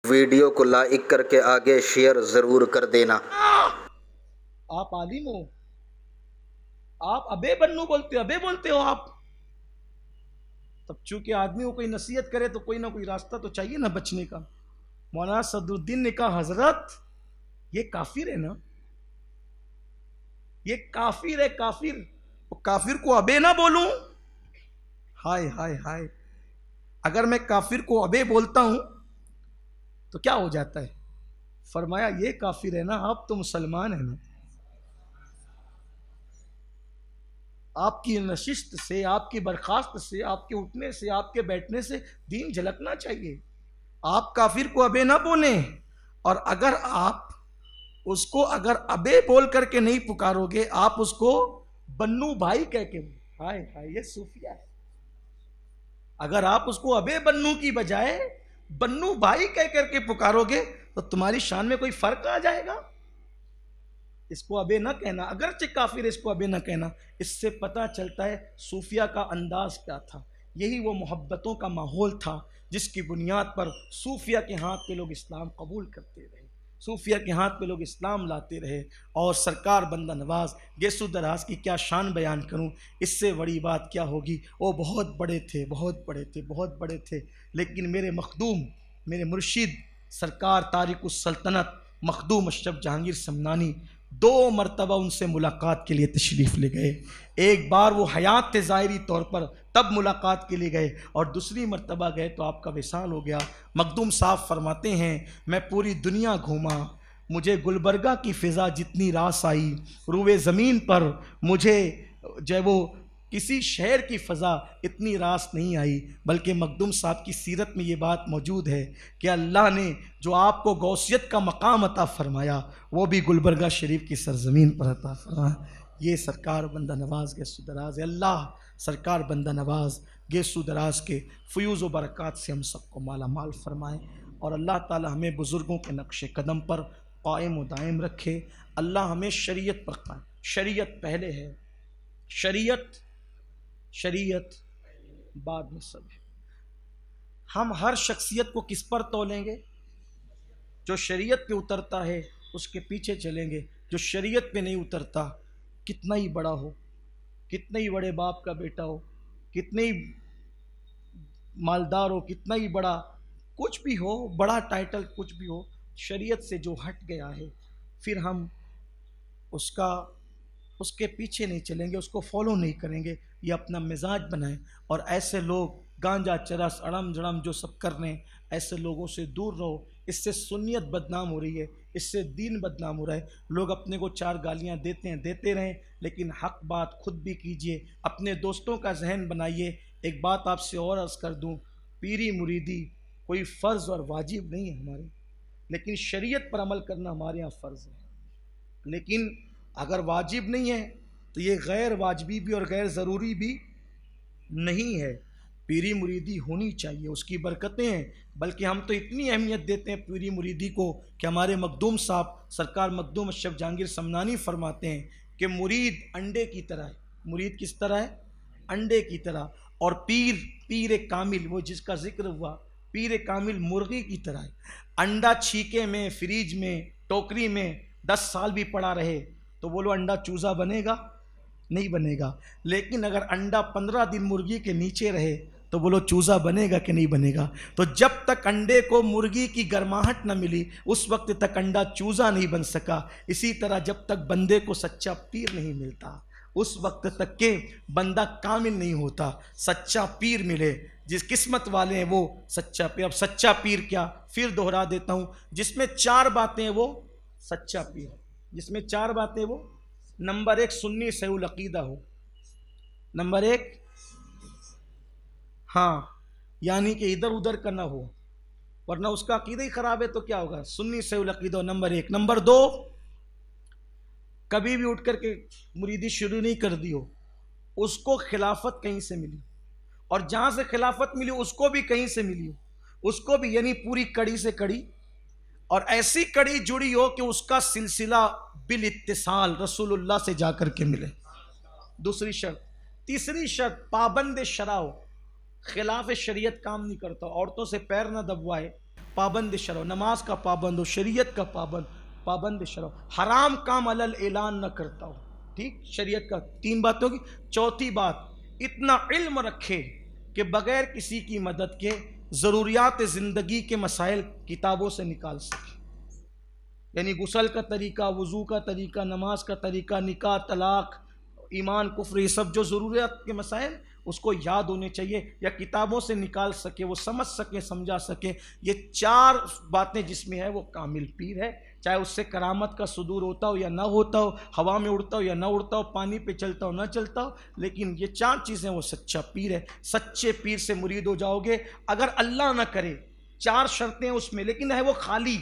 Video کو like کر کے آگے شیئر ضرور کر دینا۔ آپ عالم ہو، آپ ابے بنو بولتے ہو آپ، تب چونکہ آدمی کو کوئی نصیحت کرے تو کوئی نہ کوئی راستہ تو چاہیے نا بچنے کا۔ مولانا صدر الدین نے کہا حضرت یہ کافر ہے نا، یہ کافر ہے، کافر کو ابے نہ بولوں؟ ہائے ہائے ہائے، اگر میں کافر کو ابے بولتا ہوں تو کیا ہو جاتا ہے؟ فرمایا یہ کافر ہے نا، آپ تو مسلمان ہیں نا، آپ کی نشست سے، آپ کی برخاست سے، آپ کے اٹھنے سے، آپ کے بیٹھنے سے دین جھلکنا چاہیے۔ آپ کافر کو ابے نہ بولیں، اور اگر آپ اس کو اگر ابے بول کر کے نہیں پکارو گے، آپ اس کو بنو بھائی کہہ کے، ہائے ہائے یہ صوفیہ ہے۔ اگر آپ اس کو ابے بنو کی بجائے بنو بھائی کہہ کر کے پکارو گے تو تمہاری شان میں کوئی فرق آ جائے گا۔ اس کو ابے نہ کہنا، اگرچہ کافر اس کو ابے نہ کہنا، اس سے پتہ چلتا ہے صوفیہ کا انداز کیا تھا۔ یہی وہ محبتوں کا ماحول تھا جس کی بنیاد پر صوفیہ کے ہاتھ پہ لوگ اسلام قبول کرتے رہے، صوفیہ کے ہاتھ پہ لوگ اسلام لاتے رہے۔ اور سرکار بندہ نواز گیسو دراز کی کیا شان بیان کروں، اس سے بڑی بات کیا ہوگی۔ وہ بہت بڑے تھے، لیکن میرے مخدوم، میرے مرشد سرکار تارک السلطنت مخدوم اشرف جہانگیر سمنانی 2 مرتبہ ان سے ملاقات کے لیے تشریف لے گئے۔ ایک بار وہ حیات تھے ظاہری طور پر، تب ملاقات کے لیے گئے، اور دوسری مرتبہ گئے تو آپ کا وصال ہو گیا۔ مخدوم صاحب فرماتے ہیں میں پوری دنیا گھوما، مجھے گلبرگہ کی فضا جتنی راس آئی، روئے زمین پر مجھے جو وہ کسی شہر کی فضا اتنی راس نہیں آئی، بلکہ مخدوم صاحب کی سیرت میں یہ بات موجود ہے کہ اللہ نے جو آپ کو غوثیت کا مقام عطا فرمایا وہ بھی گلبرگہ شریف کی سرزمین پر عطا فرمایا۔ یہ سرکار بندہ نواز گیسو دراز ہے۔ اللہ سرکار بندہ نواز گیسو دراز کے فیوز و برکات سے ہم سب کو مالا مال فرمائے، اور اللہ تعالی ہمیں بزرگوں کے نقش قدم پر قائم و دائم رکھے۔ اللہ ہمیں شریعت پر قائم، شریعت پہلے ہے، شریعت بعد میں سب ہے۔ ہم ہر شخصیت کو کس پر تولیں گے؟ جو شریعت پہ اترتا ہے اس کے پیچھے چلیں گے، جو شریعت پہ نہیں اترتا، کتنا ہی بڑا ہو، کتنے ہی بڑے باپ کا بیٹا ہو، کتنے ہی مالدار ہو، کتنا ہی بڑا کچھ بھی ہو، بڑا ٹائٹل کچھ بھی ہو، شریعت سے جو ہٹ گیا ہے پھر ہم اس کے پیچھے نہیں چلیں گے، اس کو فالو نہیں کریں گے، یہ اپنا مزاج بنائیں۔ اور ایسے لوگ گانجا چرس اڑم جڑم جو سب کر رہے ہیں، ایسے لوگوں سے دور رہو۔ اس سے سنیت بدنام ہو رہی ہے، اس سے دین بدنام ہو رہا ہے۔ لوگ اپنے کو 4 گالیاں دیتے ہیں، دیتے رہیں، لیکن حق بات خود بھی کیجئے، اپنے دوستوں کا ذہن بنائیے۔ ایک بات آپ سے اور عرض کر دوں، پیری مریدی کوئی فرض اور واجب نہیں ہے ہمارے، لیکن شریعت پر عمل کرنا ہمارے ہاں فرض ہے۔ لیکن اگر واجب نہیں ہے تو یہ غیر واجبی بھی اور غیر ضروری بھی نہیں ہے۔ پیری مریدی ہونی چاہیے، اس کی برکتیں ہیں، بلکہ ہم تو اتنی اہمیت دیتے ہیں پیری مریدی کو کہ ہمارے مخدوم صاحب سرکار مخدوم اشرف جہانگیر سمنانی فرماتے ہیں کہ مرید انڈے کی طرح ہے۔ مرید کس طرح ہے؟ انڈے کی طرح۔ اور پیر کامل، وہ جس کا ذکر ہوا، پیر کامل مرغی کی طرح ہے۔ انڈا چھیکے میں، فریج میں، ٹوکری میں 10 سال بھی پڑا رہے تو بولو انڈا چوزا بنے گا؟ نہیں بنے گا۔ لیکن اگر انڈا 15 دن مرغی کے نیچے رہے تو بولو چوزا بنے گا کہ نہیں بنے گا؟ تو جب تک انڈے کو مرغی کی گرماہٹ نہ ملی اس وقت تک انڈا چوزا نہیں بن سکا۔ اسی طرح جب تک بندے کو سچا پیر نہیں ملتا اس وقت تک کہ بندہ کامل نہیں ہوتا۔ سچا پیر ملے، جس قسمت والے ہیں وہ سچا پیر۔ اب سچا پیر کیا، پھر دہرا دیتا ہوں، جس میں 4 باتیں ہیں وہ سچا پیر، جس میں 4 باتیں وہ، نمبر 1 سنی صحیح العقیدہ ہو، نمبر 1 ہاں یعنی کہ ادھر ادھر کا نہ ہو، ورنہ اس کا عقیدہ ہی خراب ہے تو کیا ہوگا۔ سنی صحیح العقیدہ ہو، نمبر 1۔ نمبر 2 کبھی بھی اٹھ کر کے مریدی شروع نہیں کر دی ہو، اس کو خلافت کہیں سے ملی، اور جہاں سے خلافت ملی اس کو بھی کہیں سے ملی ہو، اس کو بھی یعنی پوری کڑی سے کڑی، اور ایسی کڑی جڑی ہو کہ اس کا سلسلہ بالاتصال رسول اللہ سے جا کر کے ملے، دوسری شرط۔ تیسری شرط پابند شرع ہو، خلاف شریعت کام نہیں کرتا، عورتوں سے پیر نہ دبوائے، پابند شرع، نماز کا پابند ہو، شریعت کا پابند شرع، حرام کام علل اعلان نہ کرتا ہو، ٹھیک، شریعت کا 3 باتیں ہوگی۔ چوتھی بات، اتنا علم رکھے کہ بغیر کسی کی مدد کے ضروریات زندگی کے مسائل کتابوں سے نکال سکے، یعنی غسل کا طریقہ، وضو کا طریقہ، نماز کا طریقہ، نکاح، طلاق، ایمان، کفر، یہ سب جو ضروریات کے مسائل اس کو یاد ہونے چاہیے یا کتابوں سے نکال سکے، وہ سمجھ سکے، سمجھا سکے۔ یہ 4 باتیں جس میں ہے وہ کامل پیر ہے، چاہے اس سے کرامت کا صدور ہوتا ہو یا نہ ہوتا ہو، ہوا میں اڑتا ہو یا نہ اڑتا ہو، پانی پہ چلتا ہو نہ چلتا ہو، لیکن یہ 4 چیزیں وہ سچا پیر ہے۔ سچے پیر سے مرید ہو جاؤ گے۔ اگر اللہ نہ کرے 4 شرطیں اس میں، لیکن ہے وہ خالی،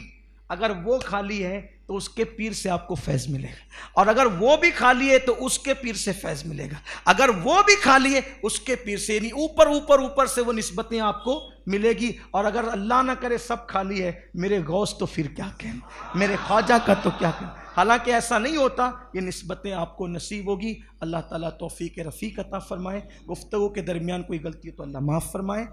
اگر وہ خالی ہے تو اس کے پیر سے آپ کو فیض ملے گا، اور اگر وہ بھی خالی ہے تو اس کے پیر سے فیض ملے گا، اگر وہ بھی خالی ہے اس کے پیر سے، یعنی اوپر سے وہ نسبتیں آپ کو ملے گی۔ اور اگر اللہ نہ کرے سب خالی ہے، میرے غوث تو پھر کیا کہنا، میرے خواجہ کا تو کیا کہنا۔ حالانکہ ایسا نہیں ہوتا، یہ نسبتیں آپ کو نصیب ہوگی۔ اللہ تعالیٰ توفیق رفیق عطا فرمائے۔ گفتگو کے درمیان کوئی غلطی تو اللہ معاف فرمائے۔